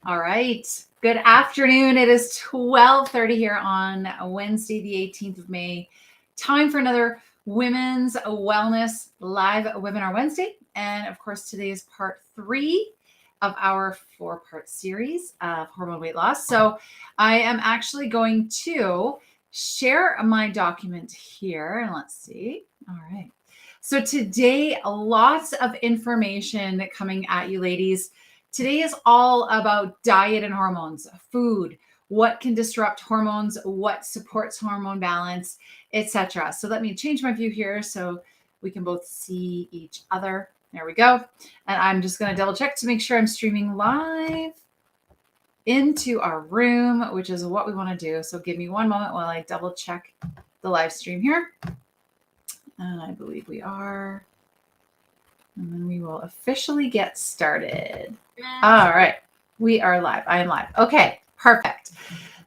All right. Good afternoon. It is 12:30 here on Wednesday, the 18th of May. Time for another Women's Wellness Live Webinar Wednesday. And of course, today is part 3 of our 4-part series of hormone weight loss. So I am actually going to share my document here. And let's see. All right. So today, lots of information coming at you, ladies. Today is all about diet and hormones, food, what can disrupt hormones, what supports hormone balance, etc. So let me change my view here so we can both see each other. There we go. And I'm just going to double check to make sure I'm streaming live into our room, which is what we want to do. So give me one moment while I double check the live stream here. And I believe we are. And then we will officially get started. All right. We are live. I am live. Okay, perfect.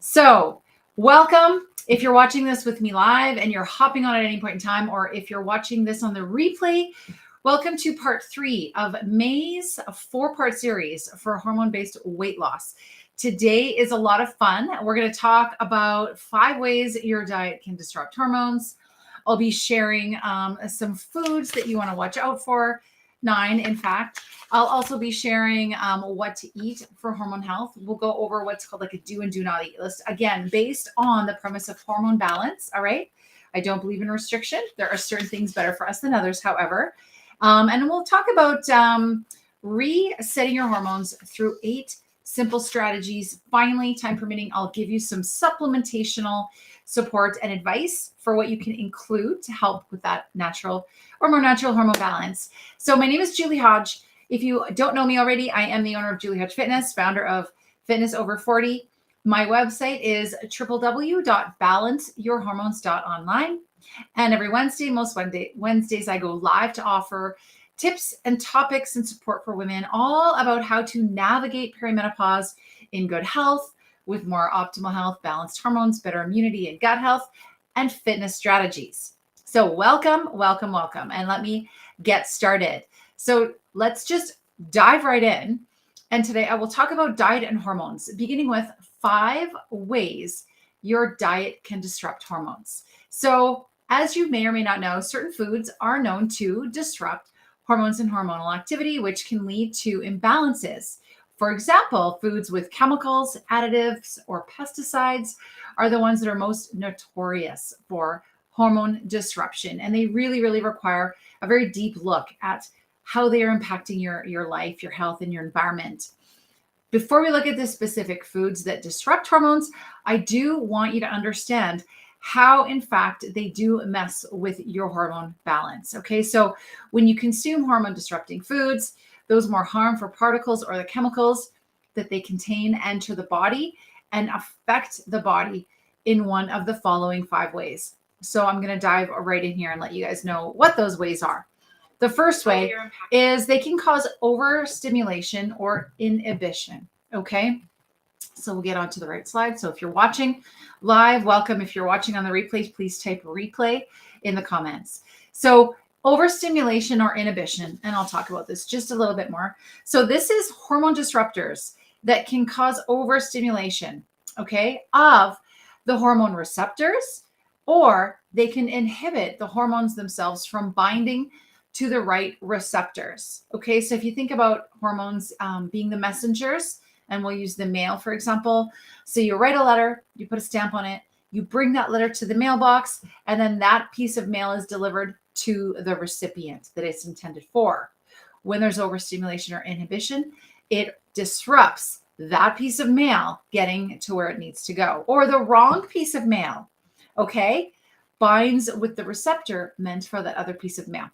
So welcome. If you're watching this with me live and you're hopping on at any point in time, or if you're watching this on the replay, welcome to part 3 of May's 4-part series for hormone-based weight loss. Today is a lot of fun. We're going to talk about 5 ways your diet can disrupt hormones. I'll be sharing some foods that you want to watch out for. 9, in fact. I'll also be sharing what to eat for hormone health. We'll go over what's called like a do and do not eat list. Again, based on the premise of hormone balance. All right. I don't believe in restriction. There are certain things better for us than others, however. And we'll talk about resetting your hormones through 8 simple strategies. Finally, time permitting, I'll give you some supplementational support and advice for what you can include to help with that natural or more natural hormone balance. So my name is Julie Hodge. If you don't know me already, I am the owner of Julie Hodge Fitness, founder of Fitness Over 40. My website is www.balanceyourhormones.online. And every Wednesday, most Wednesdays, I go live to offer tips and topics and support for women, all about how to navigate perimenopause in good health, with more optimal health, balanced hormones, better immunity and gut health, and fitness strategies. So welcome, welcome, welcome. And let me get started. So let's just dive right in. And today I will talk about diet and hormones, beginning with 5 ways your diet can disrupt hormones. So as you may or may not know, certain foods are known to disrupt hormones and hormonal activity, which can lead to imbalances. For example, foods with chemicals, additives, or pesticides are the ones that are most notorious for hormone disruption. And they really, really require a very deep look at how they are impacting your life, your health, and your environment. Before we look at the specific foods that disrupt hormones, I do want you to understand how, in fact, they do mess with your hormone balance. Okay, so when you consume hormone disrupting foods, those more harmful particles or the chemicals that they contain enter the body and affect the body in one of the following 5 ways. So I'm going to dive right in here and let you guys know what those ways are. The first way is they can cause overstimulation or inhibition. Okay, so we'll get on to the right slide. So if you're watching live, welcome. If you're watching on the replay, please type replay in the comments. So overstimulation or inhibition, and I'll talk about this just a little bit more. So this is hormone disruptors that can cause overstimulation, okay, of the hormone receptors, or they can inhibit the hormones themselves from binding to the right receptors. Okay, so if you think about hormones being the messengers, and we'll use the mail, for example. So you write a letter, you put a stamp on it, you bring that letter to the mailbox, and then that piece of mail is delivered to the recipient that it's intended for. When there's overstimulation or inhibition, it disrupts that piece of mail getting to where it needs to go. Or the wrong piece of mail, okay, binds with the receptor meant for that other piece of mail.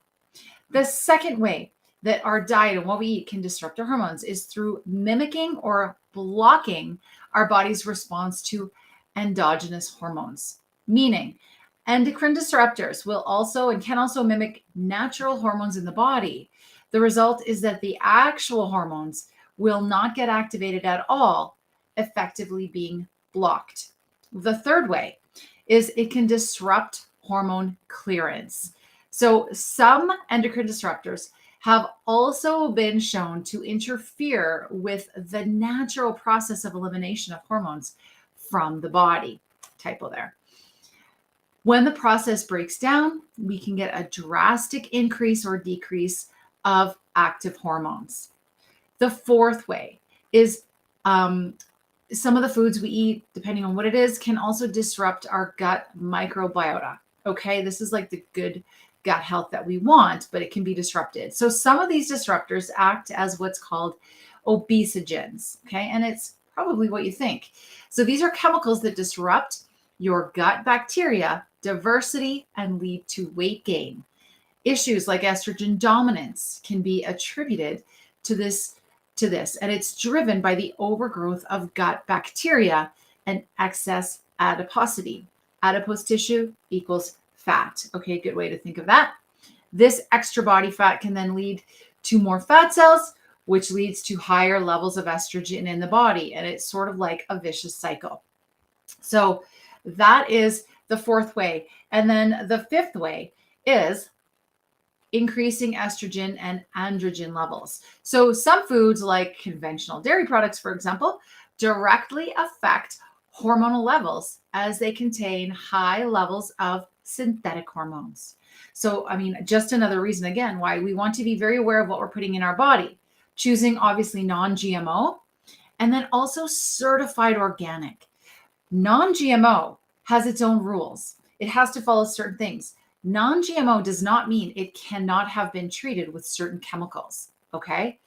The second way that our diet and what we eat can disrupt our hormones is through mimicking or blocking our body's response to endogenous hormones. Meaning, endocrine disruptors will also and can also mimic natural hormones in the body. The result is that the actual hormones will not get activated at all, effectively being blocked. The third way is it can disrupt hormone clearance. So some endocrine disruptors have also been shown to interfere with the natural process of elimination of hormones from the body. Typo there. When the process breaks down, we can get a drastic increase or decrease of active hormones. The fourth way is some of the foods we eat, depending on what it is, can also disrupt our gut microbiota. Okay, this is like the good gut health that we want, but it can be disrupted. So some of these disruptors act as what's called obesogens. Okay, and it's probably what you think. So these are chemicals that disrupt your gut bacteria diversity and lead to weight gain. Issues like estrogen dominance can be attributed to this, and it's driven by the overgrowth of gut bacteria and excess adiposity. Adipose tissue equals fat. Okay, good way to think of that. This extra body fat can then lead to more fat cells, which leads to higher levels of estrogen in the body, and it's sort of like a vicious cycle. So that is the fourth way. And then the fifth way is increasing estrogen and androgen levels. So some foods like conventional dairy products, for example, directly affect hormonal levels as they contain high levels of synthetic hormones. So, I mean, just another reason again why we want to be very aware of what we're putting in our body, choosing obviously non-GMO and then also certified organic. Non-GMO has its own rules. It has to follow certain things. Non-GMO does not mean it cannot have been treated with certain chemicals. Okay.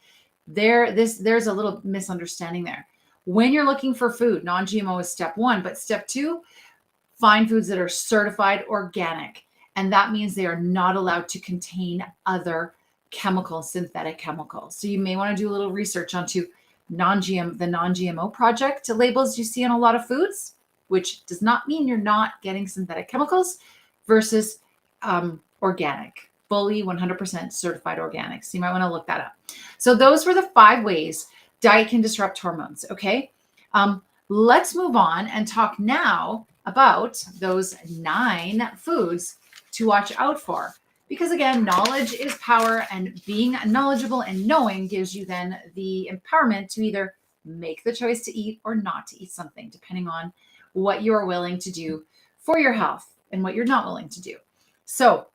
There's a little misunderstanding there. When you're looking for food, non-GMO is step one, but step two, find foods that are certified organic. And that means they are not allowed to contain other chemicals, synthetic chemicals. So you may want to do a little research onto the non-GMO project labels you see on a lot of foods, which does not mean you're not getting synthetic chemicals, versus organic, fully 100% certified organic. So you might want to look that up. So those were the 5 ways diet can disrupt hormones. Okay. Let's move on and talk now about those 9 foods to watch out for. Because again, knowledge is power, and being knowledgeable and knowing gives you then the empowerment to either make the choice to eat or not to eat something, depending on what you're willing to do for your health and what you're not willing to do. So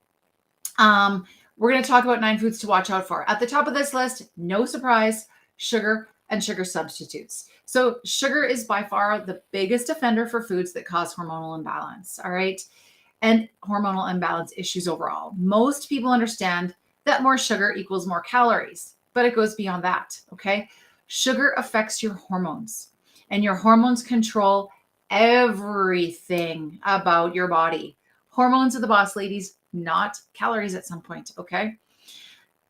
we're going to talk about 9 foods to watch out for. At the top of this list, no surprise, sugar and sugar substitutes. So sugar is by far the biggest offender for foods that cause hormonal imbalance. All right. And hormonal imbalance issues overall. Most people understand that more sugar equals more calories, but it goes beyond that. Okay. Sugar affects your hormones, and your hormones control everything about your body. Hormones are the boss, ladies, not calories at some point. Okay.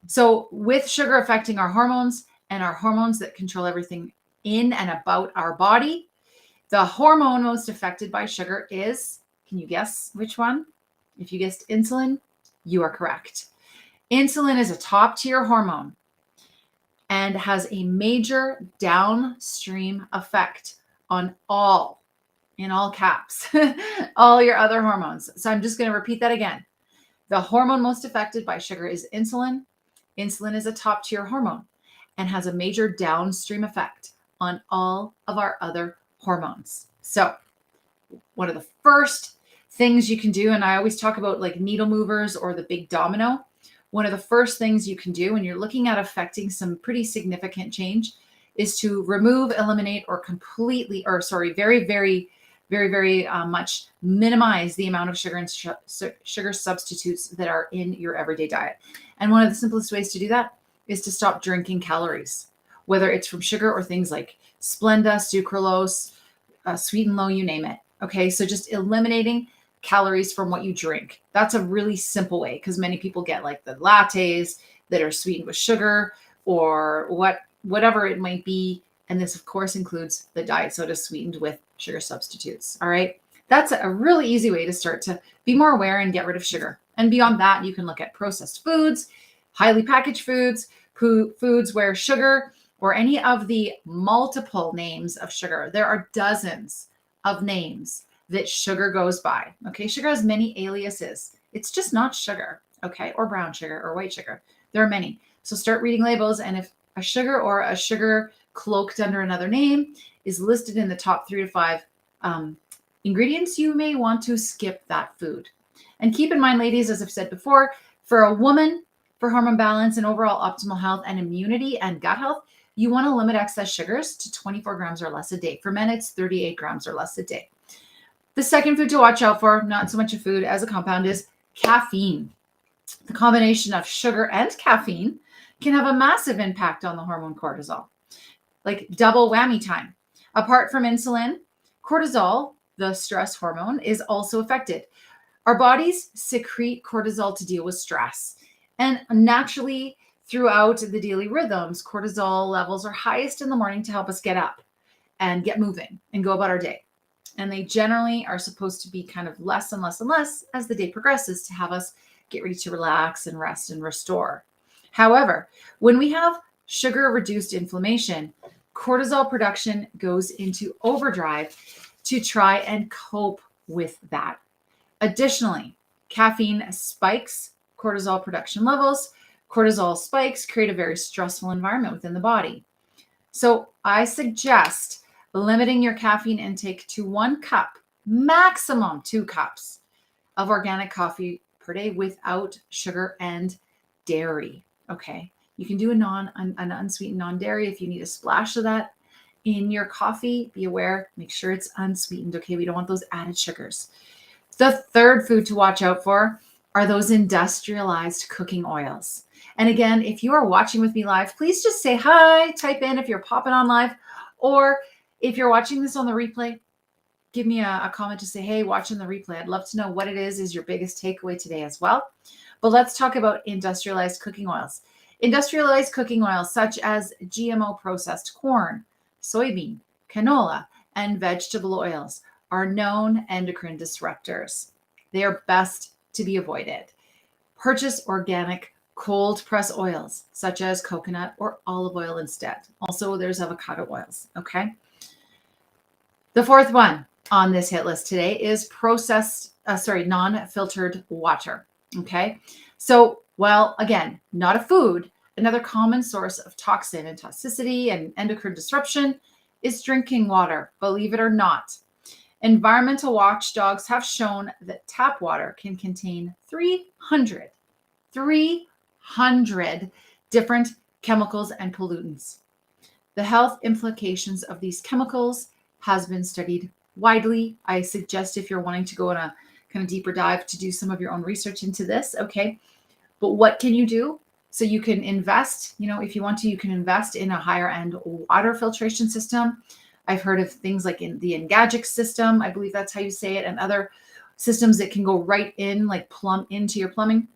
So with sugar affecting our hormones and our hormones that control everything in and about our body, the hormone most affected by sugar is, can you guess which one? If you guessed insulin, you are correct. Insulin is a top tier hormone and has a major downstream effect on all, in all caps, all your other hormones. So I'm just going to repeat that again. The hormone most affected by sugar is insulin. Insulin is a top tier hormone and has a major downstream effect on all of our other hormones. So one of the first things you can do, and I always talk about like needle movers or the big domino. One of the first things you can do when you're looking at affecting some pretty significant change is to remove, eliminate, or completely, or sorry, very much minimize the amount of sugar and sugar substitutes that are in your everyday diet. And one of the simplest ways to do that is to stop drinking calories, whether it's from sugar or things like Splenda, sucralose, sweet and low, you name it. Okay, so just eliminating calories from what you drink. That's a really simple way, because many people get like the lattes that are sweetened with sugar or whatever it might be. And this, of course, includes the diet soda sweetened with sugar substitutes. All right. That's a really easy way to start to be more aware and get rid of sugar. And beyond that, you can look at processed foods, highly packaged foods, foods where sugar or any of the multiple names of sugar. There are dozens of names that sugar goes by. Okay. Sugar has many aliases. It's just not sugar. Okay. Or brown sugar or white sugar. There are many. So start reading labels. And if a sugar or a sugar cloaked under another name is listed in the top 3 to 5 ingredients, you may want to skip that food. And keep in mind, ladies, as I've said before, for a woman, for hormone balance and overall optimal health and immunity and gut health, you want to limit excess sugars to 24 grams or less a day. For men, it's 38 grams or less a day. The second food to watch out for, not so much a food as a compound, is caffeine. The combination of sugar and caffeine can have a massive impact on the hormone cortisol, like double whammy time. Apart from insulin, cortisol, the stress hormone, is also affected. Our bodies secrete cortisol to deal with stress. And naturally, throughout the daily rhythms, cortisol levels are highest in the morning to help us get up and get moving and go about our day. And they generally are supposed to be kind of less and less and less as the day progresses to have us get ready to relax and rest and restore. However, when we have sugar-reduced inflammation, cortisol production goes into overdrive to try and cope with that. Additionally, caffeine spikes cortisol production levels. Cortisol spikes create a very stressful environment within the body. So I suggest limiting your caffeine intake to 1 cup, maximum 2 cups of organic coffee per day without sugar and dairy. Okay. You can do an unsweetened non-dairy if you need a splash of that in your coffee. Be aware, make sure it's unsweetened. Okay. We don't want those added sugars. The third food to watch out for are those industrialized cooking oils. And again, if you are watching with me live, please just say hi, type in if you're popping on live, or if you're watching this on the replay, give me a comment to say, hey, watching the replay. I'd love to know what it is your biggest takeaway today as well. But let's talk about industrialized cooking oils. Industrialized cooking oils such as GMO processed corn, soybean, canola, and vegetable oils are known endocrine disruptors. They are best to be avoided. Purchase organic cold press oils such as coconut or olive oil instead. Also, there's avocado oils, okay? The fourth one on this hit list today is non-filtered water, okay? So, well, again, not a food, another common source of toxin and toxicity and endocrine disruption is drinking water, believe it or not. Environmental watchdogs have shown that tap water can contain 300 different chemicals and pollutants. The health implications of these chemicals has been studied widely. I suggest if you're wanting to go on a kind of deeper dive to do some of your own research into this, okay? But what can you do? So you can invest, if you want to, you can invest in a higher end water filtration system. I've heard of things like in the Engagic system, I believe that's how you say it, and other systems that can go right in, like plumb into your plumbing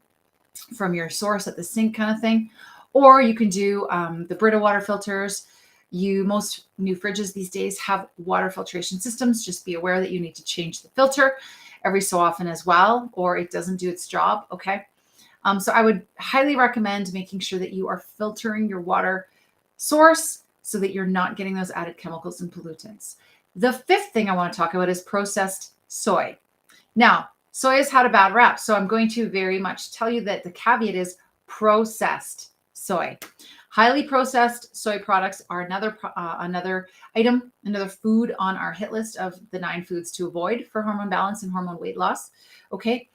from your source at the sink kind of thing. Or you can do the Brita water filters. Most new fridges these days have water filtration systems. Just be aware that you need to change the filter every so often as well, or it doesn't do its job. Okay. So I would highly recommend making sure that you are filtering your water source so that you're not getting those added chemicals and pollutants. The fifth thing I want to talk about is processed soy. Now, soy has had a bad rap, so I'm going to very much tell you that the caveat is processed soy. Highly processed soy products are another item, another food on our hit list of the 9 foods to avoid for hormone balance and hormone weight loss. Okay.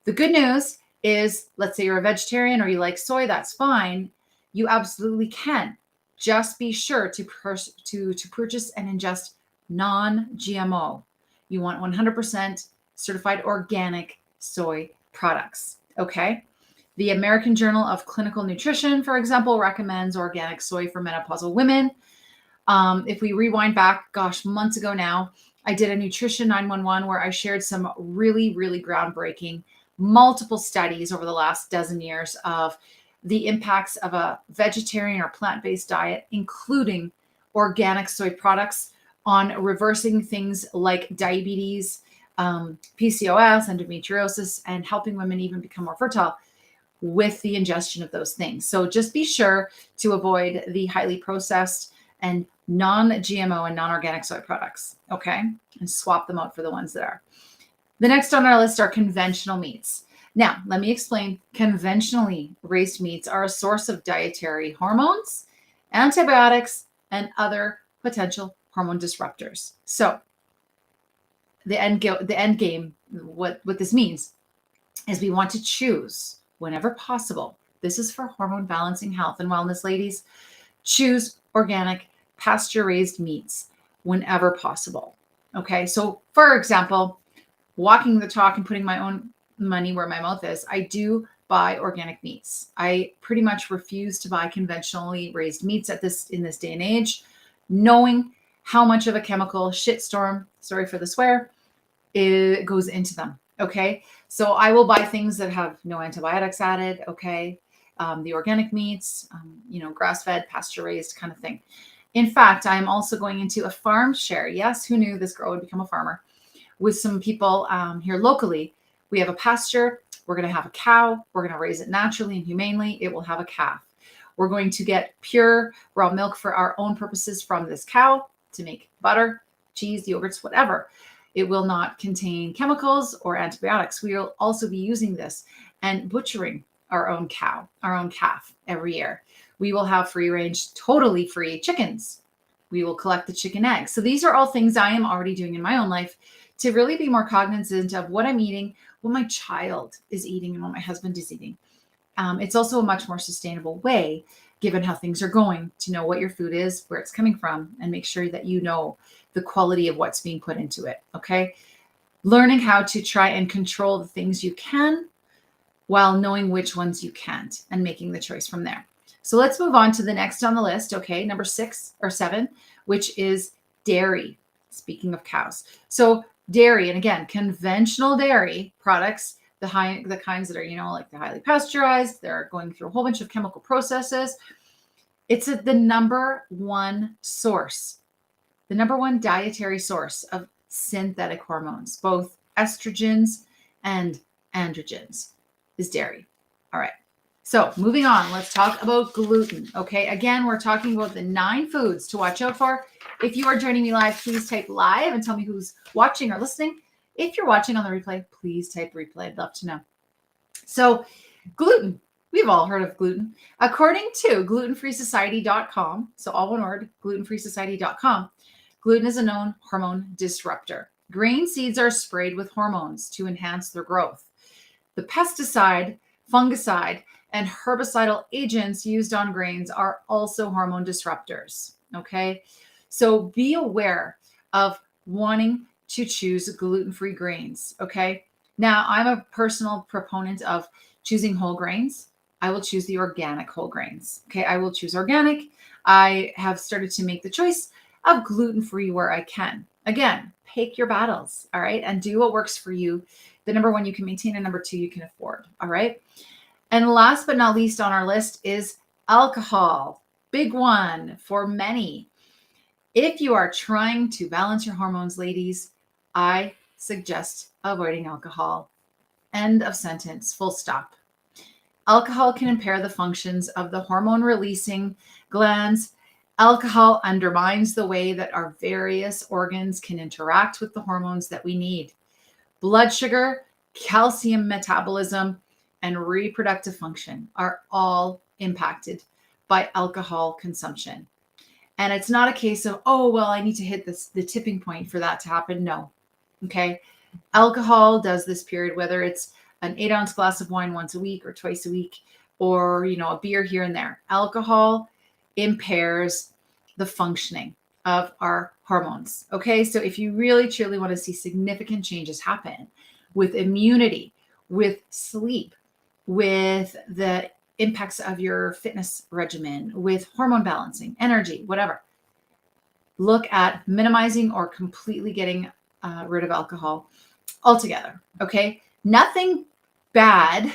The good news is, let's say you're a vegetarian or you like soy, that's fine. You absolutely can. Just be sure to purchase and ingest non-GMO. You want 100% certified organic soy products. Okay. The American Journal of Clinical Nutrition, for example, recommends organic soy for menopausal women. If we rewind back, months ago now, I did a Nutrition 911 where I shared some really, really groundbreaking multiple studies over the last dozen years of the impacts of a vegetarian or plant-based diet, including organic soy products, on reversing things like diabetes, PCOS, endometriosis, and helping women even become more fertile with the ingestion of those things. So just be sure to avoid the highly processed and non-GMO and non-organic soy products, okay? And swap them out for the ones that are. The next on our list are conventional meats. Now, let me explain. Conventionally raised meats are a source of dietary hormones, antibiotics, and other potential hormone disruptors. So, the end game, what this means is we want to choose whenever possible. This is for hormone balancing health and wellness, ladies. Choose organic, pasture raised meats whenever possible. Okay. So, for example, walking the talk and putting my own money where my mouth is, I do buy organic meats. I pretty much refuse to buy conventionally raised meats in this day and age, knowing how much of a chemical shitstorm, sorry for the swear, it goes into them. Okay. So I will buy things that have no antibiotics added. Okay. The organic meats, grass fed, pasture raised kind of thing. In fact, I'm also going into a farm share. Yes. Who knew this girl would become a farmer? With some people here locally. We have a pasture. We're going to have a cow. We're going to raise it naturally and humanely. It will have a calf. We're going to get pure raw milk for our own purposes from this cow to make butter, cheese, yogurts, whatever. It will not contain chemicals or antibiotics. We will also be using this and butchering our own cow, our own calf every year. We will have free range, totally free chickens. We will collect the chicken eggs. So these are all things I am already doing in my own life to really be more cognizant of what I'm eating, what my child is eating, and what my husband is eating. It's also a much more sustainable way, given how things are going, to know what your food is, where it's coming from, and make sure that you know the quality of what's being put into it. Okay. Learning how to try and control the things you can while knowing which ones you can't and making the choice from there. So let's move on to the next on the list. Okay. Number 6 or 7, which is dairy. Speaking of cows. So dairy, and again, conventional dairy products, the kinds that are, like the highly pasteurized, they're going through a whole bunch of chemical processes. It's the number one source, the number one dietary source of synthetic hormones, both estrogens and androgens, is dairy. All right. So moving on, let's talk about gluten. Okay. Again, we're talking about the 9 foods to watch out for. If you are joining me live, please type live and tell me who's watching or listening. If you're watching on the replay, please type replay. I'd love to know. So gluten, we've all heard of gluten. According to glutenfreesociety.com, so all one word, glutenfreesociety.com, gluten is a known hormone disruptor. Grain seeds are sprayed with hormones to enhance their growth. The pesticide, fungicide, and herbicidal agents used on grains are also hormone disruptors. Okay. So be aware of wanting to choose gluten-free grains. Okay. Now, I'm a personal proponent of choosing whole grains. I will choose the organic whole grains. Okay. I will choose organic. I have started to make the choice of gluten-free where I can. Again, pick your battles. All right. And do what works for you. The number 1 you can maintain, and number 2 you can afford. All right. And last but not least on our list is alcohol. Big one for many. If you are trying to balance your hormones, ladies, I suggest avoiding alcohol. End of sentence, full stop. Alcohol can impair the functions of the hormone releasing glands. Alcohol undermines the way that our various organs can interact with the hormones that we need. Blood sugar, calcium metabolism, and reproductive function are all impacted by alcohol consumption. And it's not a case of, oh, well, I need to hit the tipping point for that to happen. No. Okay. Alcohol does this period, whether it's an 8-ounce glass of wine once a week or twice a week, or, a beer here and there. Alcohol impairs the functioning of our hormones. Okay. So if you really truly want to see significant changes happen with immunity, with sleep, with the impacts of your fitness regimen, with hormone balancing, energy, whatever, look at minimizing or completely getting rid of alcohol altogether. Okay. Nothing bad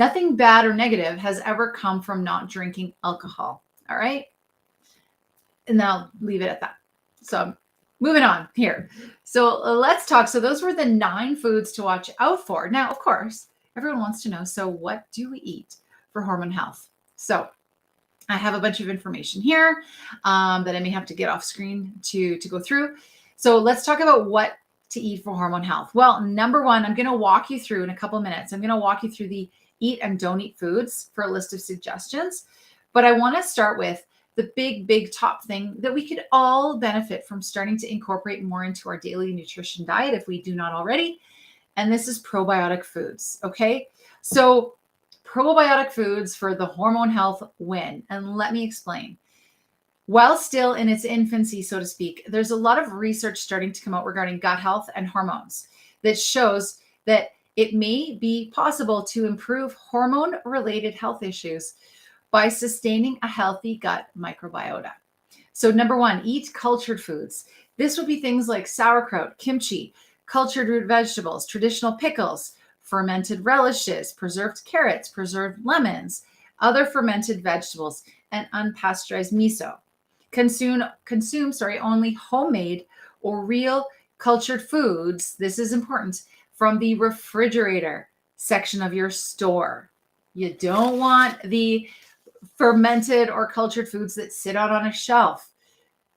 or negative has ever come from not drinking alcohol. All right. And I'll leave it at that. So moving on here. So let's talk. So those were the 9 foods to watch out for. Now, of course, everyone wants to know, so what do we eat for hormone health? So I have a bunch of information here that I may have to get off screen to go through. So let's talk about what to eat for hormone health? Well, number one, I'm going to walk you through in a couple of minutes. I'm going to walk you through the eat and don't eat foods for a list of suggestions. But I want to start with the big top thing that we could all benefit from starting to incorporate more into our daily nutrition diet if we do not already. And this is probiotic foods. Okay. So probiotic foods for the hormone health win. And let me explain. While still in its infancy, so to speak, there's a lot of research starting to come out regarding gut health and hormones that shows that it may be possible to improve hormone-related health issues by sustaining a healthy gut microbiota. So number one, eat cultured foods. This would be things like sauerkraut, kimchi, cultured root vegetables, traditional pickles, fermented relishes, preserved carrots, preserved lemons, other fermented vegetables, and unpasteurized miso. Consume only homemade or real cultured foods. This is important from the refrigerator section of your store. You don't want the fermented or cultured foods that sit out on a shelf.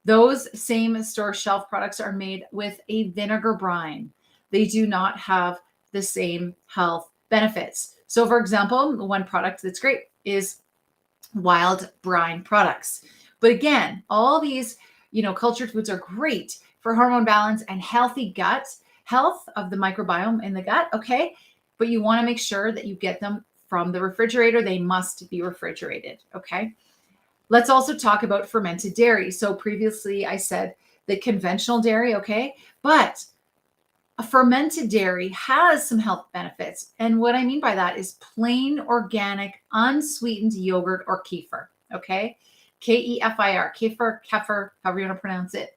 Those same store shelf products are made with a vinegar brine. They do not have the same health benefits. So for example, one product that's great is wild brine products. But again, all these, cultured foods are great for hormone balance and healthy gut health of the microbiome in the gut. Okay. But you want to make sure that you get them from the refrigerator. They must be refrigerated. Okay. Let's also talk about fermented dairy. So previously I said the conventional dairy. Okay. But a fermented dairy has some health benefits. And what I mean by that is plain organic, unsweetened yogurt or kefir. Okay. Kefir, kefir, however you want to pronounce it.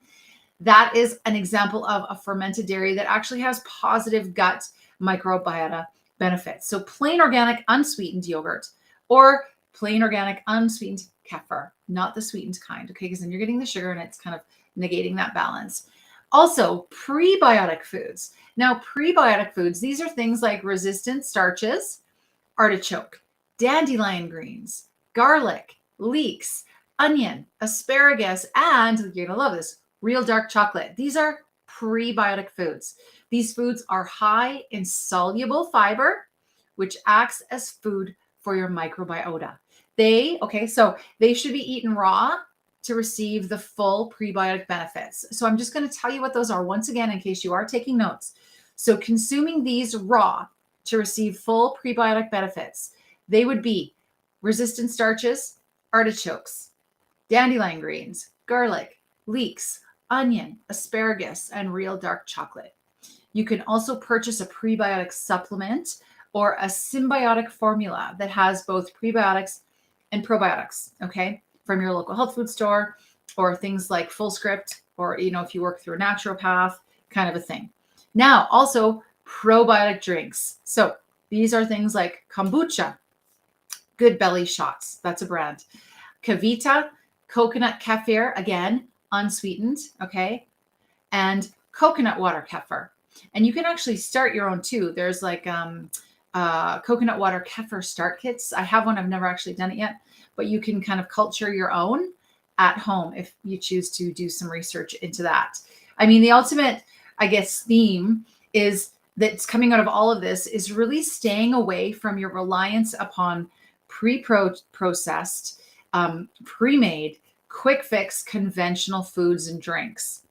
That is an example of a fermented dairy that actually has positive gut microbiota benefits. So plain organic, unsweetened yogurt or plain organic, unsweetened kefir, not the sweetened kind. Okay. Because then you're getting the sugar and it's kind of negating that balance. Also, prebiotic foods. Now, prebiotic foods, these are things like resistant starches, artichoke, dandelion greens, garlic, leeks, onion, asparagus, and you're going to love this, real dark chocolate. These are prebiotic foods. These foods are high in soluble fiber, which acts as food for your microbiota. So they should be eaten raw to receive the full prebiotic benefits. So I'm just going to tell you what those are once again, in case you are taking notes. So consuming these raw to receive full prebiotic benefits, they would be resistant starches, artichokes, dandelion greens, garlic, leeks, onion, asparagus, and real dark chocolate. You can also purchase a prebiotic supplement or a symbiotic formula that has both prebiotics and probiotics, okay, from your local health food store or things like Full Script or, if you work through a naturopath, kind of a thing. Now, also probiotic drinks. So these are things like kombucha, Good Belly Shots, that's a brand, Kavita, coconut kefir, again, unsweetened, okay, and coconut water kefir. And you can actually start your own too. There's like coconut water kefir start kits. I have one. I've never actually done it yet, but you can kind of culture your own at home if you choose to do some research into that. I mean, the ultimate, I guess, theme is that's coming out of all of this is really staying away from your reliance upon pre-processed, pre-made, quick fix, conventional foods and drinks,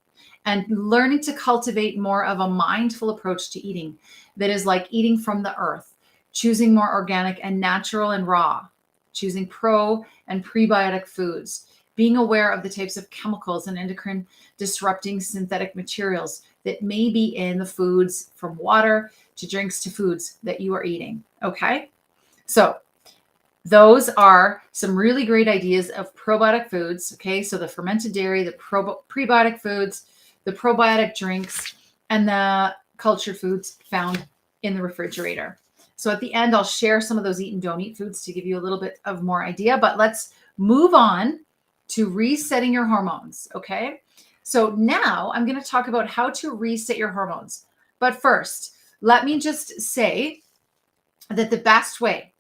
and learning to cultivate more of a mindful approach to eating that is like eating from the earth, choosing more organic and natural and raw, choosing pro and prebiotic foods, being aware of the types of chemicals and endocrine disrupting synthetic materials that may be in the foods, from water to drinks to foods that you are eating. Okay. So those are some really great ideas of probiotic foods. Okay. So the fermented dairy, the prebiotic foods, the probiotic drinks, and the cultured foods found in the refrigerator. So at the end, I'll share some of those eat and don't eat foods to give you a little bit of more idea, but let's move on to resetting your hormones. Okay. So now I'm going to talk about how to reset your hormones. But first, let me just say that the best way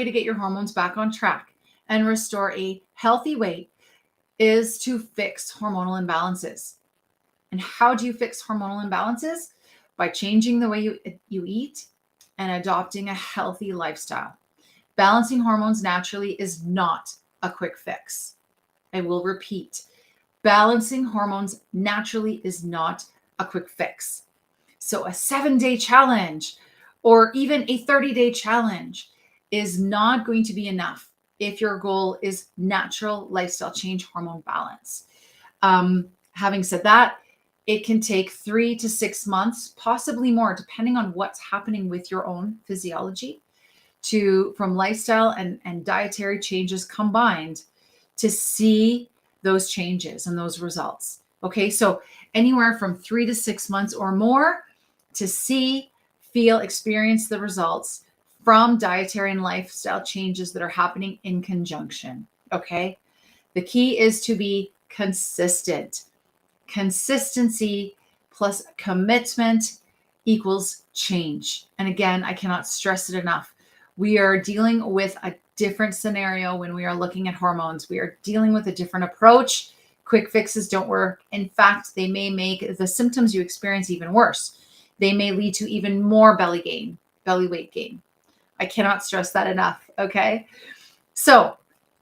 to get your hormones back on track and restore a healthy weight is to fix hormonal imbalances. And how do you fix hormonal imbalances? By changing the way you eat and adopting a healthy lifestyle. Balancing hormones naturally is not a quick fix. I will repeat, balancing hormones naturally is not a quick fix. So a 7-day challenge or even a 30-day challenge is not going to be enough if your goal is natural lifestyle change, hormone balance. Having said that, it can take 3 to 6 months, possibly more, depending on what's happening with your own physiology, from lifestyle and dietary changes combined to see those changes and those results. Okay, so anywhere from 3 to 6 months or more to see, feel, experience the results from dietary and lifestyle changes that are happening in conjunction. Okay, the key is to be consistent. Consistency plus commitment equals change. And again, I cannot stress it enough. We are dealing with a different scenario when we are looking at hormones. We are dealing with a different approach. Quick fixes don't work. In fact, they may make the symptoms you experience even worse. They may lead to even more belly weight gain. I cannot stress that enough. Okay. So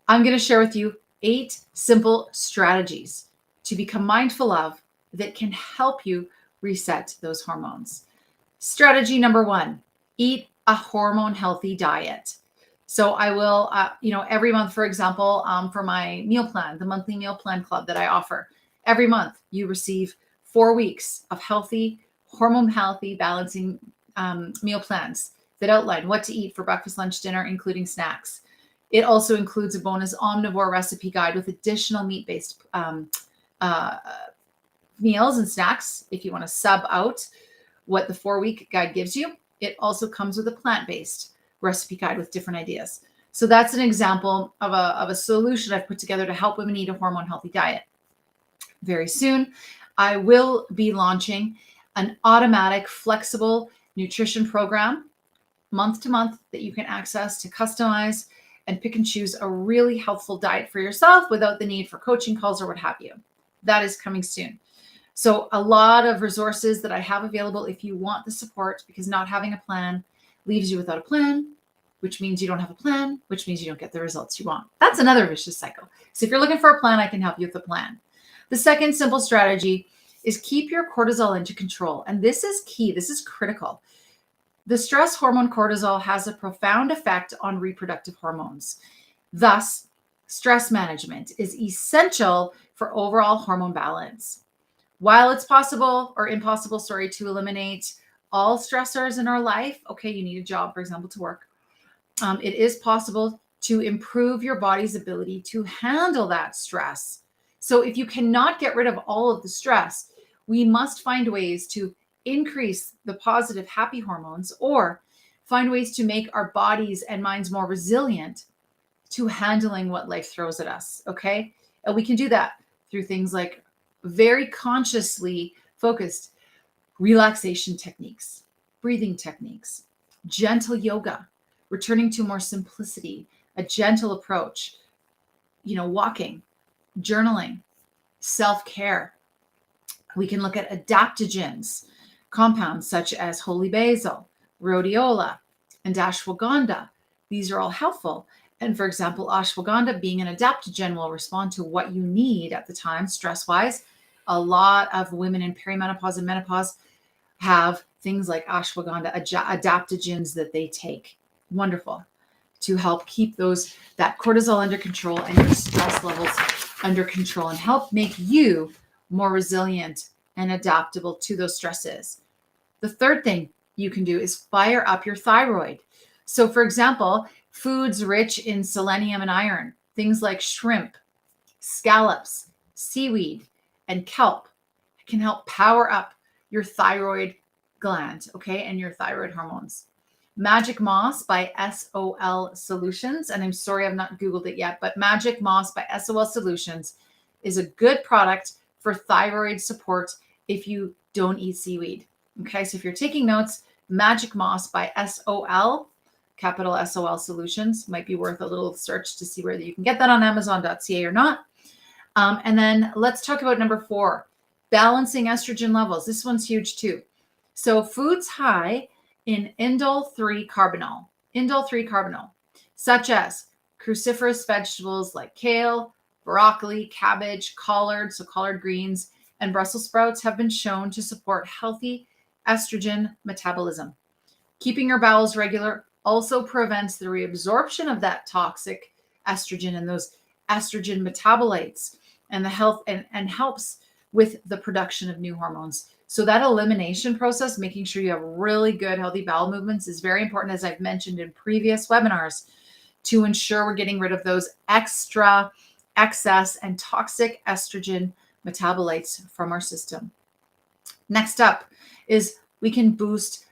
I'm going to share with you 8 simple strategies to become mindful of that can help you reset those hormones. Strategy number 1, eat a hormone healthy diet. So I will, every month, for example, for my meal plan, the monthly meal plan club that I offer, every month you receive 4 weeks of hormone healthy balancing meal plans that outline what to eat for breakfast, lunch, dinner, including snacks. It also includes a bonus omnivore recipe guide with additional meat-based meals and snacks if you want to sub out what the 4-week guide gives you. It also comes with a plant-based recipe guide with different ideas. So that's an example of a solution I've put together to help women eat a hormone healthy diet. Very soon, I will be launching an automatic flexible nutrition program month to month that you can access to customize and pick and choose a really healthful diet for yourself without the need for coaching calls or what have you. That is coming soon. So a lot of resources that I have available if you want the support, because not having a plan leaves you without a plan, which means you don't have a plan, which means you don't get the results you want. That's another vicious cycle. So if you're looking for a plan, I can help you with a plan. The second simple strategy is keep your cortisol under control. And this is key. This is critical. The stress hormone cortisol has a profound effect on reproductive hormones. Thus, stress management is essential for overall hormone balance. While it's impossible to eliminate all stressors in our life, okay, you need a job, for example, to work. It is possible to improve your body's ability to handle that stress. So if you cannot get rid of all of the stress, we must find ways to increase the positive, happy hormones, or find ways to make our bodies and minds more resilient to handling what life throws at us. Okay. And we can do that through things like very consciously focused relaxation techniques, breathing techniques, gentle yoga, returning to more simplicity, a gentle approach, walking, journaling, self-care. We can look at adaptogens, compounds such as holy basil, rhodiola, and ashwagandha. These are all helpful. And for example, ashwagandha being an adaptogen will respond to what you need at the time, stress-wise. A lot of women in perimenopause and menopause have things like ashwagandha adaptogens that they take. Wonderful. To help keep that cortisol under control and your stress levels under control and help make you more resilient and adaptable to those stresses. The third thing you can do is fire up your thyroid. So for example, foods rich in selenium and iron, things like shrimp, scallops, seaweed, and kelp can help power up your thyroid gland, okay, and your thyroid hormones. Magic Moss by SOL Solutions, and I'm sorry I've not Googled it yet, but Magic Moss by SOL Solutions is a good product for thyroid support if you don't eat seaweed. Okay, so if you're taking notes, Magic Moss by SOL, capital SOL Solutions, might be worth a little search to see whether you can get that on Amazon.ca or not. And then let's talk about number 4, Balancing estrogen levels. This one's huge too. So foods high in indole 3 carbinol, such as cruciferous vegetables like kale, broccoli, cabbage, collard, so collard greens, and Brussels sprouts have been shown to support healthy estrogen metabolism. Keeping your bowels regular also prevents the reabsorption of that toxic estrogen and those estrogen metabolites and the health and helps with the production of new hormones. So that elimination process, making sure you have really good healthy bowel movements, is very important, as I've mentioned in previous webinars, to ensure we're getting rid of those excess and toxic estrogen metabolites from our system. Next up is we can boost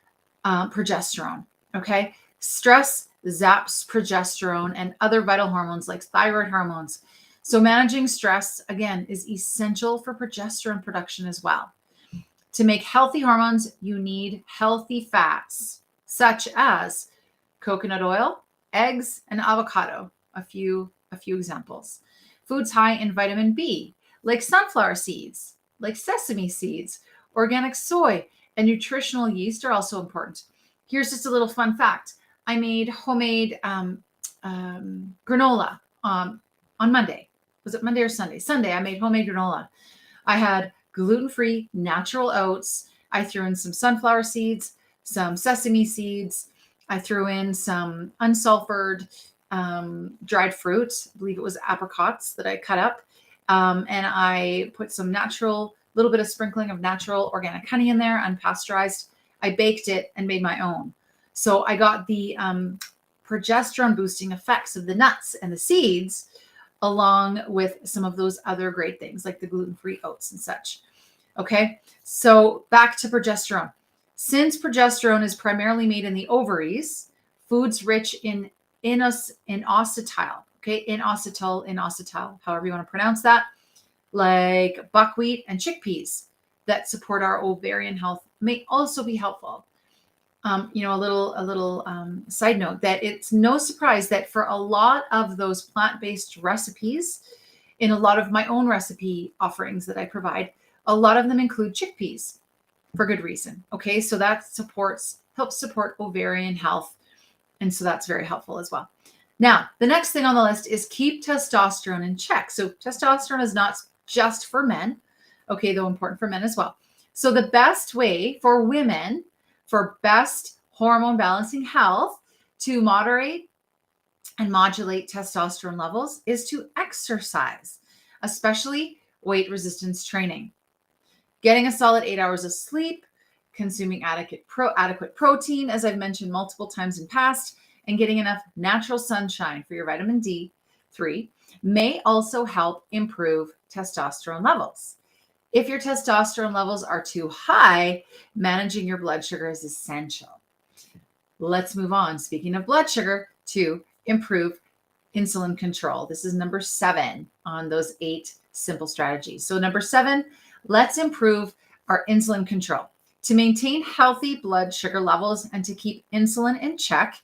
progesterone. Okay. Stress zaps progesterone and other vital hormones like thyroid hormones. So managing stress, again, is essential for progesterone production as well. To make healthy hormones, you need healthy fats, such as coconut oil, eggs, and avocado. A few examples. Foods high in vitamin B, like sunflower seeds, like sesame seeds, organic soy, and nutritional yeast are also important. Here's just a little fun fact. I made homemade granola on Monday. Was it Monday or Sunday? Sunday, I made homemade granola. I had gluten-free natural oats. I threw in some sunflower seeds, some sesame seeds. I threw in some unsulfured dried fruit. I believe it was apricots that I cut up. And I put some little bit of sprinkling of natural organic honey in there, unpasteurized. I baked it and made my own. So I got the progesterone boosting effects of the nuts and the seeds, along with some of those other great things like the gluten-free oats and such. Okay, so back to progesterone. Since progesterone is primarily made in the ovaries, foods rich in inositol, okay, inositol, however you want to pronounce that, like buckwheat and chickpeas that support our ovarian health may also be helpful. A little side note that it's no surprise that for a lot of those plant-based recipes, in a lot of my own recipe offerings that I provide, a lot of them include chickpeas for good reason. Okay, so that helps support ovarian health. And so that's very helpful as well. Now, the next thing on the list is keep testosterone in check. So testosterone is not just for men, okay, though important for men as well. So the best way for women for best hormone balancing health to moderate and modulate testosterone levels is to exercise, especially weight resistance training. Getting a solid 8 hours of sleep, consuming adequate protein, as I've mentioned multiple times in past, and getting enough natural sunshine for your vitamin D3 may also help improve testosterone levels. If your testosterone levels are too high, managing your blood sugar is essential. Let's move on. Speaking of blood sugar, to improve insulin control. This is number 7 on those 8 simple strategies. So number 7, let's improve our insulin control. To maintain healthy blood sugar levels and to keep insulin in check,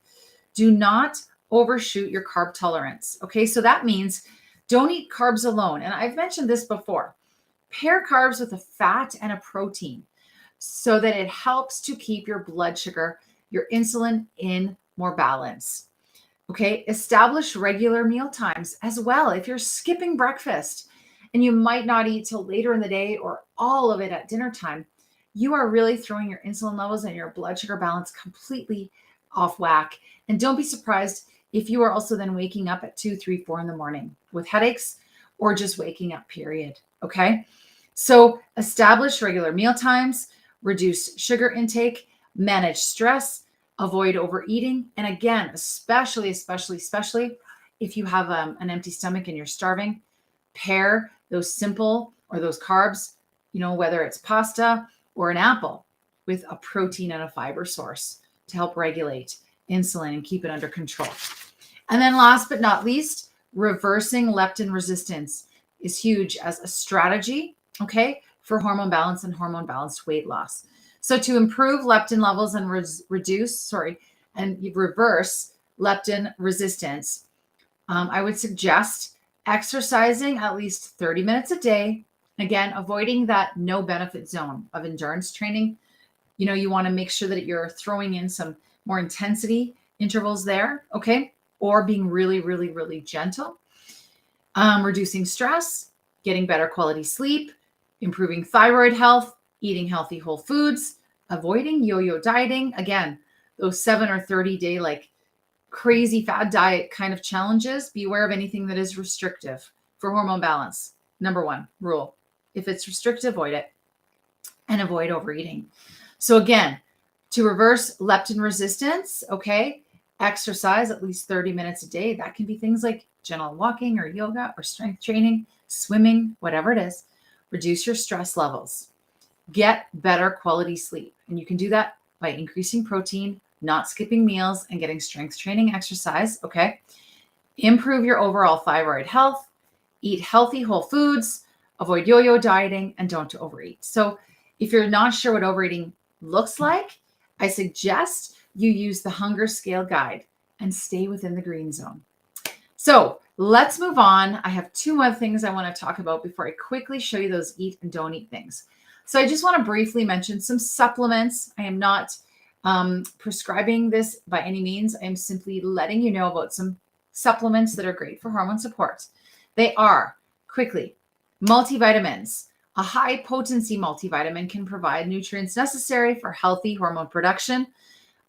do not overshoot your carb tolerance. Okay, so that means don't eat carbs alone. And I've mentioned this before. Pair carbs with a fat and a protein so that it helps to keep your blood sugar, your insulin in more balance. Okay, establish regular meal times as well. If you're skipping breakfast and you might not eat till later in the day or all of it at dinner time, you are really throwing your insulin levels and your blood sugar balance completely off whack. And don't be surprised if you are also then waking up at 2, 3, 4 in the morning with headaches or just waking up, period. Okay. So establish regular meal times, reduce sugar intake, manage stress, avoid overeating. And again, especially if you have an empty stomach and you're starving, pair those simple or those carbs, whether it's pasta or an apple, with a protein and a fiber source to help regulate insulin and keep it under control. And then last but not least, reversing leptin resistance is huge as a strategy, okay, for hormone balance and hormone balanced weight loss. So to improve leptin levels and reverse leptin resistance, I would suggest exercising at least 30 minutes a day Again, avoiding that no benefit zone of endurance training. You want to make sure that you're throwing in some more intensity intervals there, okay? Or being really, really, really gentle. Reducing stress, getting better quality sleep, improving thyroid health, eating healthy whole foods, avoiding yo-yo dieting. Again, those 7 or 30-day like crazy fad diet kind of challenges. Be aware of anything that is restrictive for hormone balance. Number 1 rule. If it's restrictive, avoid it and avoid overeating. So again, to reverse leptin resistance, okay, exercise at least 30 minutes a day. That can be things like gentle walking or yoga or strength training, swimming, whatever it is. Reduce your stress levels. Get better quality sleep. And you can do that by increasing protein, not skipping meals, and getting strength training exercise, okay? Improve your overall thyroid health. Eat healthy whole foods. Avoid yo-yo dieting and don't overeat. So if you're not sure what overeating looks like, I suggest you use the hunger scale guide and stay within the green zone. So let's move on. I have 2 more things I want to talk about before I quickly show you those eat and don't eat things. So I just want to briefly mention some supplements. I am not prescribing this by any means. I'm simply letting you know about some supplements that are great for hormone support. They are, quickly, multivitamins. A high potency multivitamin can provide nutrients necessary for healthy hormone production,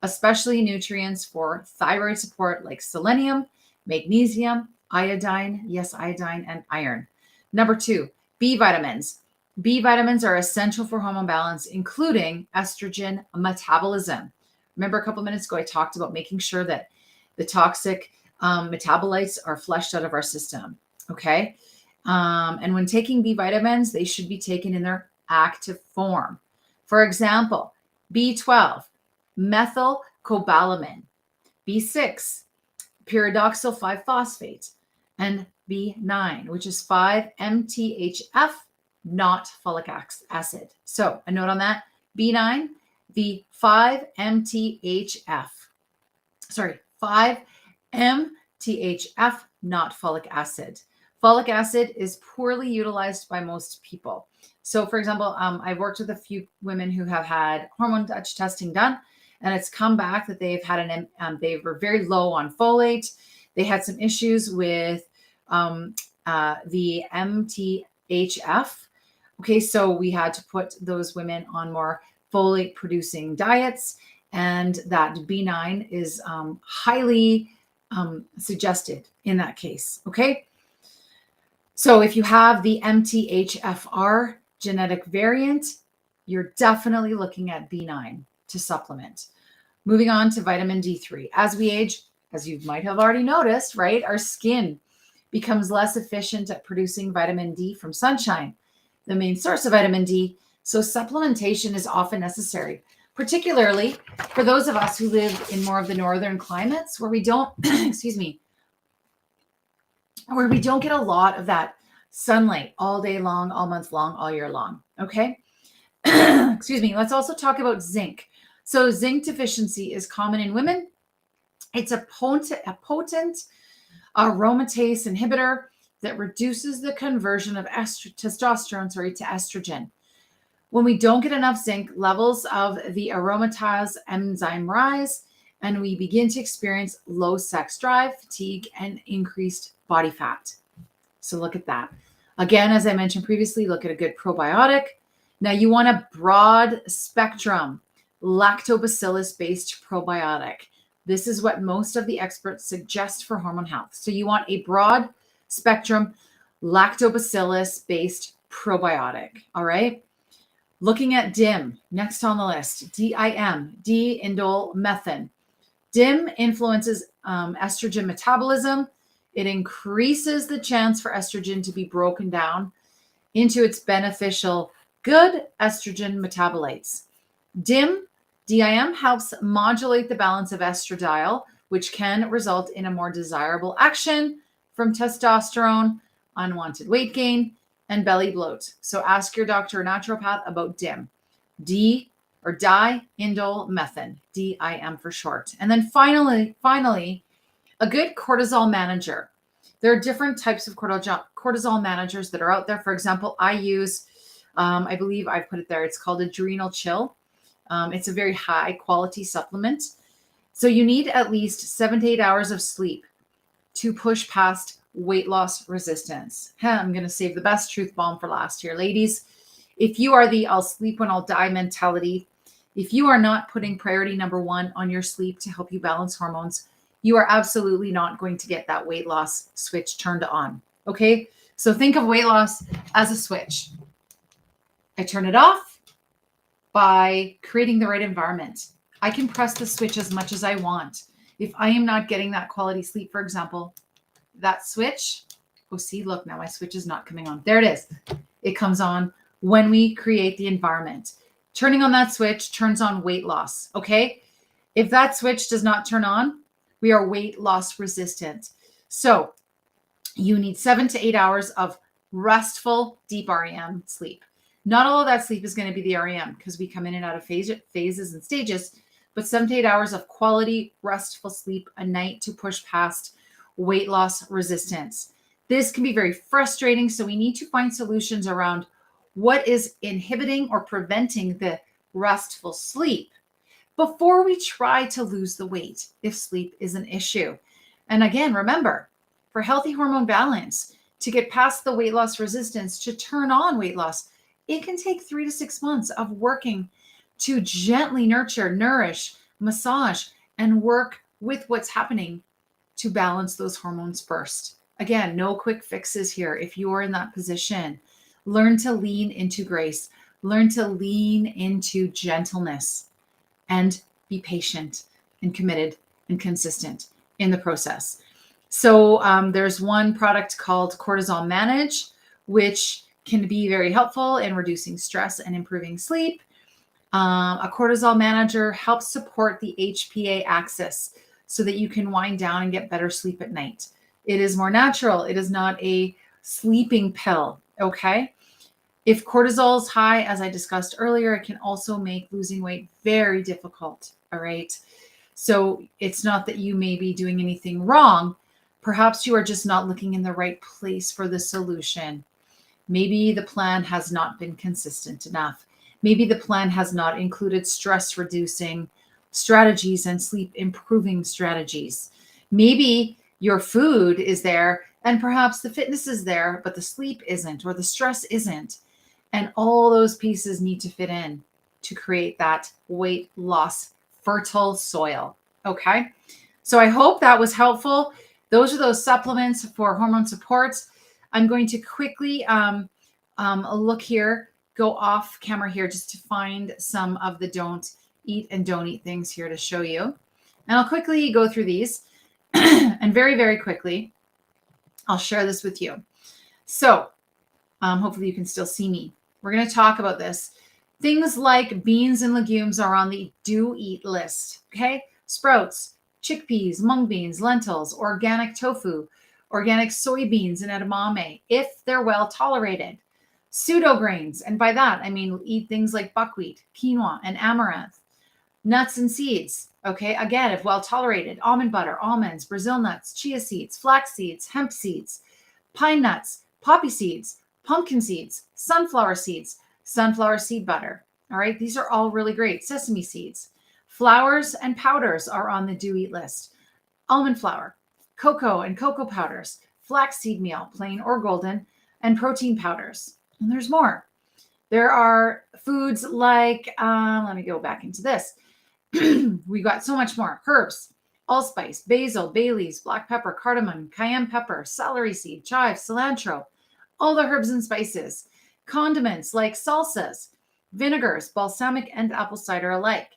especially nutrients for thyroid support like selenium, magnesium, iodine, yes, iodine, and iron. Number 2, B vitamins. B vitamins are essential for hormone balance, including estrogen metabolism. Remember a couple minutes ago, I talked about making sure that the toxic metabolites are flushed out of our system, okay? And when taking B vitamins, they should be taken in their active form. For example, B12, methylcobalamin, B6, pyridoxal 5-phosphate, and B9, which is 5-MTHF, not folic acid. So a note on that, B9, the 5-MTHF, sorry, 5-MTHF, not folic acid. Folic acid is poorly utilized by most people. So for example, I've worked with a few women who have had hormone Dutch testing done, and it's come back that they've had they were very low on folate. They had some issues with the MTHF. Okay, so we had to put those women on more folate producing diets, and that B9 is highly suggested in that case. Okay. So if you have the MTHFR genetic variant, you're definitely looking at B9 to supplement. Moving on to vitamin D3. As we age, as you might have already noticed, right, our skin becomes less efficient at producing vitamin D from sunshine, the main source of vitamin D. So supplementation is often necessary, particularly for those of us who live in more of the northern climates where we don't, excuse me, where we don't get a lot of that sunlight all day long, all month long, all year long. Okay. Excuse me. Let's also talk about zinc. So zinc deficiency is common in women. It's a potent aromatase inhibitor that reduces the conversion of testosterone to estrogen. When we don't get enough zinc, levels of the aromatase enzyme rise, and we begin to experience low sex drive, fatigue, and increased body fat. So look at that. Again, as I mentioned previously, look at a good probiotic. Now you want a broad spectrum lactobacillus-based probiotic. This is what most of the experts suggest for hormone health. So you want a broad spectrum lactobacillus-based probiotic. All right. Looking at DIM, next on the list, DIM, D-indole-methane. DIM influences estrogen metabolism. It increases the chance for estrogen to be broken down into its beneficial good estrogen metabolites. DIM helps modulate the balance of estradiol, which can result in a more desirable action from testosterone, unwanted weight gain, and belly bloat. So ask your doctor or naturopath about DIM. D or di-indole-methane, DIM for short. And then finally, a good cortisol manager. There are different types of cortisol managers that are out there. For example, I use, I believe I've put it there, it's called Adrenal Chill. It's a very high quality supplement. So you need at least 7 to 8 hours of sleep to push past weight loss resistance. I'm going to save the best truth bomb for last here. Ladies, if you are the I'll sleep when I'll die mentality, if you are not putting priority number one on your sleep to help you balance hormones, you are absolutely not going to get that weight loss switch turned on. Okay? So think of weight loss as a switch. I turn it off by creating the right environment. I can press the switch as much as I want. If I am not getting that quality sleep, for example, that switch, oh, see, look, now my switch is not coming on. There it is. It comes on when we create the environment. Turning on that switch turns on weight loss, okay? If that switch does not turn on, we are weight loss resistant. So you need 7 to 8 hours of restful, deep REM sleep. Not all of that sleep is going to be the REM because we come in and out of phases and stages, but 7 to 8 hours of quality, restful sleep a night to push past weight loss resistance. This can be very frustrating, so we need to find solutions around what is inhibiting or preventing the restful sleep before we try to lose the weight if sleep is an issue. And again, remember, for healthy hormone balance, to get past the weight loss resistance, to turn on weight loss, it can take 3 to 6 months of working to gently nurture, nourish, massage, and work with what's happening to balance those hormones first. Again, no quick fixes here. If you are in that position, learn to lean into grace, learn to lean into gentleness, and be patient and committed and consistent in the process. So there's one product called Cortisol Manage, which can be very helpful in reducing stress and improving sleep. A cortisol manager helps support the HPA axis so that you can wind down and get better sleep at night. It is more natural. It is not a sleeping pill, okay? If cortisol is high, as I discussed earlier, it can also make losing weight very difficult, all right? So it's not that you may be doing anything wrong. Perhaps you are just not looking in the right place for the solution. Maybe the plan has not been consistent enough. Maybe the plan has not included stress reducing strategies and sleep improving strategies. Maybe your food is there and perhaps the fitness is there, but the sleep isn't or the stress isn't. And all those pieces need to fit in to create that weight loss fertile soil. Okay. So I hope that was helpful. Those are those supplements for hormone supports. I'm going to quickly look here, go off camera here just to find some of the don't eat and don't eat things here to show you. And I'll quickly go through these and very, very quickly, I'll share this with you. So hopefully you can still see me. We're going to talk about this. Things like beans and legumes are on the do eat list. Okay. Sprouts, chickpeas, mung beans, lentils, organic tofu, organic soybeans and edamame, if they're well tolerated. Pseudo grains, and by that I mean eat things like buckwheat, quinoa, and amaranth. Nuts and seeds, okay, again, if well tolerated. Almond butter, almonds, Brazil nuts, chia seeds, flax seeds, hemp seeds, pine nuts, poppy seeds, pumpkin seeds, sunflower seed butter. All right, these are all really great. Sesame seeds. Flours and powders are on the do eat list. Almond flour, cocoa and cocoa powders, flaxseed meal, plain or golden, and protein powders. And there's more. There are foods like, let me go back into this. We got so much more. Herbs, allspice, basil, bay leaves, black pepper, cardamom, cayenne pepper, celery seed, chive, cilantro, all the herbs and spices. Condiments like salsas, vinegars, balsamic and apple cider alike.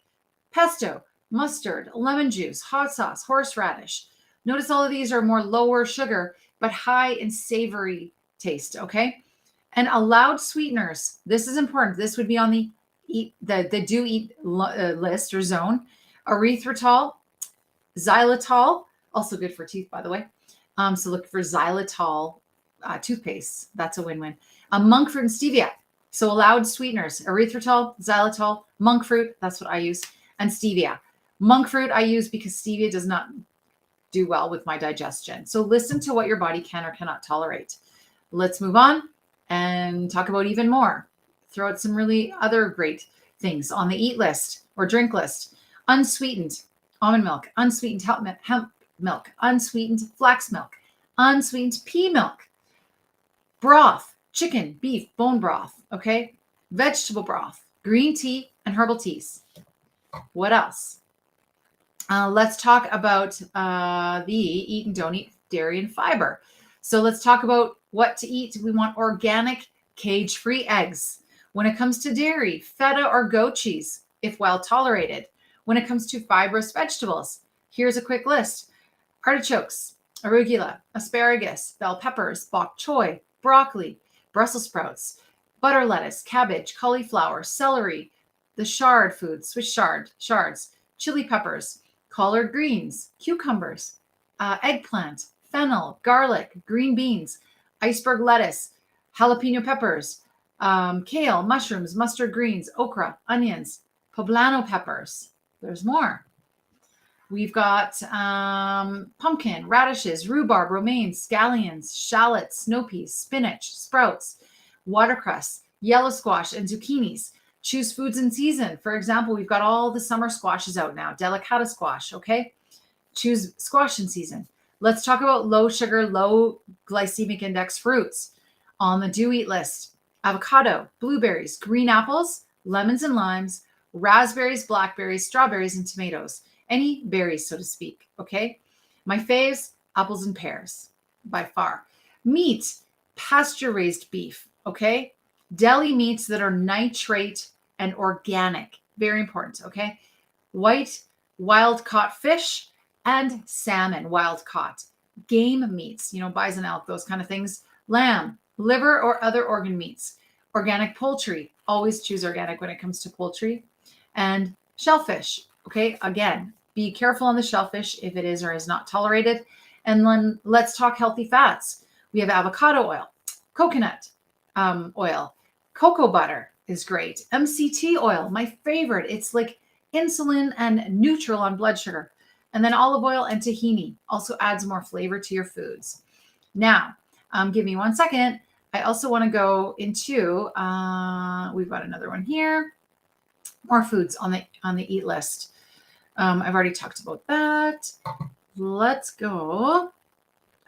Pesto, mustard, lemon juice, hot sauce, horseradish. Notice all of these are more lower sugar, but high in savory taste, okay? And allowed sweeteners. This is important. This would be on the do eat list or zone. Erythritol, xylitol, also good for teeth, by the way. So look for xylitol toothpaste. That's a win-win. Monk fruit and stevia. So allowed sweeteners, erythritol, xylitol, monk fruit. That's what I use. And stevia. Monk fruit I use because stevia does not do well with my digestion. So listen to what your body can or cannot tolerate. Let's move on and talk about even more. Throw out some really other great things on the eat list or drink list. Unsweetened almond milk, unsweetened hemp milk, unsweetened flax milk, unsweetened pea milk, broth, chicken, beef, bone broth, okay? Vegetable broth, green tea, and herbal teas. What else? Let's talk about the eat and don't eat dairy and fiber. So let's talk about what to eat. We want organic, cage-free eggs. When it comes to dairy, feta or goat cheese, if well tolerated. When it comes to fibrous vegetables, here's a quick list. Artichokes, arugula, asparagus, bell peppers, bok choy, broccoli, Brussels sprouts, butter lettuce, cabbage, cauliflower, celery, the chard foods, Swiss shards, chili peppers, collard greens, cucumbers, eggplant, fennel, garlic, green beans, iceberg lettuce, jalapeno peppers, kale, mushrooms, mustard greens, okra, onions, poblano peppers. There's more. We've got pumpkin, radishes, rhubarb, romaine, scallions, shallots, snow peas, spinach, sprouts, watercress, yellow squash, and zucchinis. Choose foods in season. For example, we've got all the summer squashes out now, delicata squash, okay? Choose squash in season. Let's talk about low sugar, low glycemic index fruits on the do eat list. Avocado, blueberries, green apples, lemons and limes, raspberries, blackberries, strawberries, and tomatoes. Any berries, so to speak, okay? My faves, apples and pears, by far. Meat, pasture-raised beef, okay? Deli meats that are nitrate and organic, very important, okay? White, wild-caught fish, and salmon, wild-caught. Game meats, bison, elk, those kind of things. Lamb, liver, or other organ meats. Organic poultry, always choose organic when it comes to poultry. And shellfish, okay? Again, be careful on the shellfish if it is or is not tolerated. And then let's talk healthy fats. We have avocado oil, coconut oil, cocoa butter is great. MCT oil, my favorite. It's like insulin and neutral on blood sugar. And then olive oil and tahini also adds more flavor to your foods. Now, give me 1 second. I also want to go into, we've got another one here. More foods on the eat list. I've already talked about that. Let's go.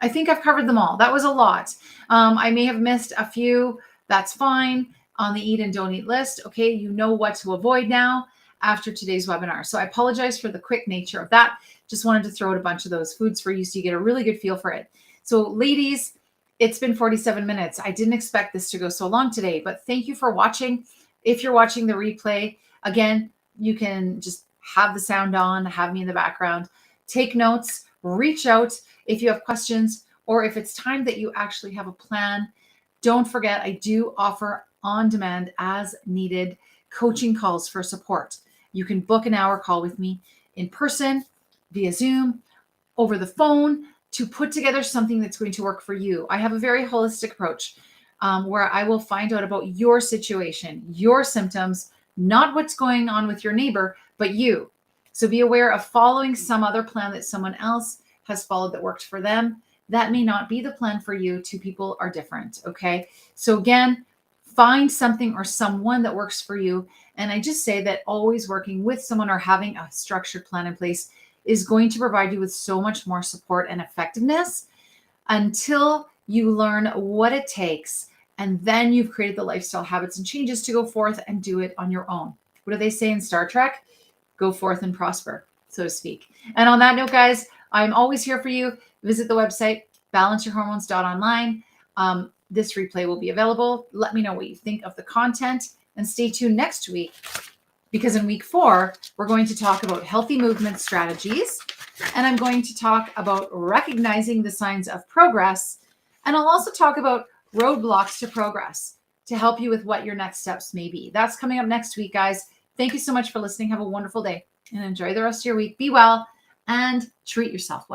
I think I've covered them all. That was a lot. I may have missed a few. That's fine. On the eat and don't eat list, okay, you know what to avoid now after today's webinar. So I apologize for the quick nature of that. Just wanted to throw out a bunch of those foods for you so you get a really good feel for it. So ladies, it's been 47 minutes. I didn't expect this to go so long today, but thank you for watching. If you're watching the replay, again, you can just have the sound on, have me in the background, take notes, reach out if you have questions, or if it's time that you actually have a plan. Don't forget, I do offer on-demand as needed coaching calls for support. You can book an hour call with me in person, via Zoom, over the phone, to put together something that's going to work for you. I have a very holistic approach where I will find out about your situation, your symptoms, not what's going on with your neighbor, but you. So be aware of following some other plan that someone else has followed that worked for them. That may not be the plan for you. Two people are different, okay? So again, find something or someone that works for you. And I just say that always working with someone or having a structured plan in place is going to provide you with so much more support and effectiveness until you learn what it takes. And then you've created the lifestyle habits and changes to go forth and do it on your own. What do they say in Star Trek? Go forth and prosper, so to speak. And on that note, guys, I'm always here for you. Visit the website, balanceyourhormones.online. This replay will be available. Let me know what you think of the content and stay tuned next week, because in week 4, we're going to talk about healthy movement strategies, and I'm going to talk about recognizing the signs of progress. And I'll also talk about roadblocks to progress to help you with what your next steps may be. That's coming up next week, guys. Thank you so much for listening. Have a wonderful day and enjoy the rest of your week. Be well and treat yourself well.